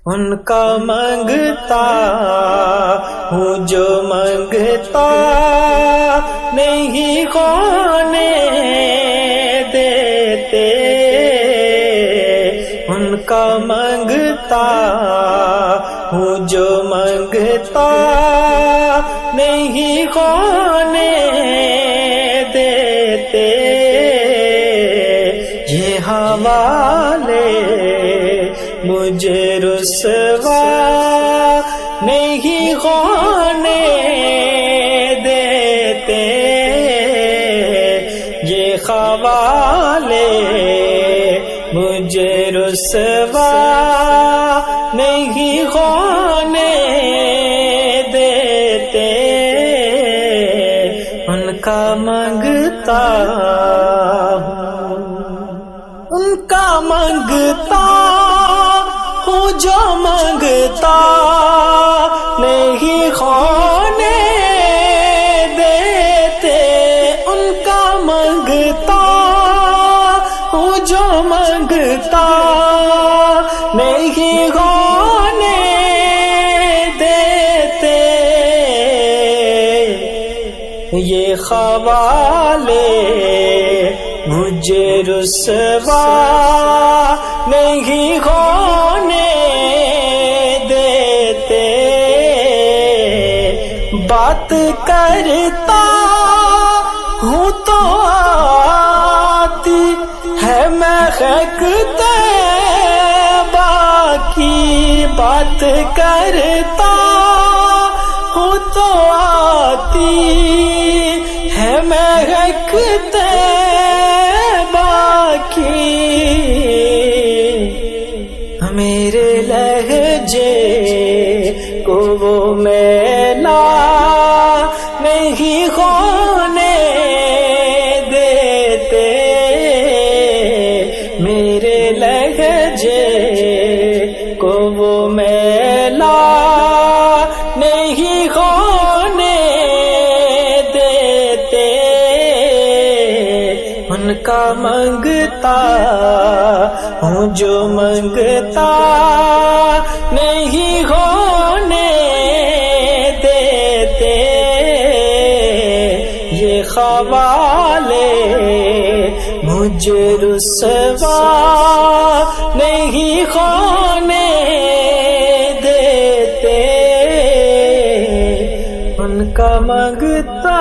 ان کا مانگتا ہوں جو مانگتا نہیں ہونے دیتے، ان کا مانگتا ہوں جو مانگتا نہیں ہونے دیتے، یہ حوالے مجھے رسوا نہیں ہونے دیتے، یہ حوالے مجھے رسوا نہیں ہونے دیتے، ان کا مانگتا ان کا مانگتا ہوں جو مانگتا نہیں ہونے دیتے، ان کا مانگتا ہوں جو مانگتا نہیں ہونے دیتے، یہ حوالے مجھے رسوا نہیں ہونے دیتے، بات کرتا ہوں تو آتی ہے مہک طیبہ کی، بات کرتا ہوں تو آتی ہے مہک طیبہ کی، میرے لہجے کو وہ میلا نہیں ہونے دیتے، میرے لہجے کو وہ میلا نہیں ہونے دیتے، ان کا مانگتا ہوں جو مانگتا نہیں ہونے دیتے، یہ حوالے مجھے رسوا نہیں ہونے دیتے، ان کا مانگتا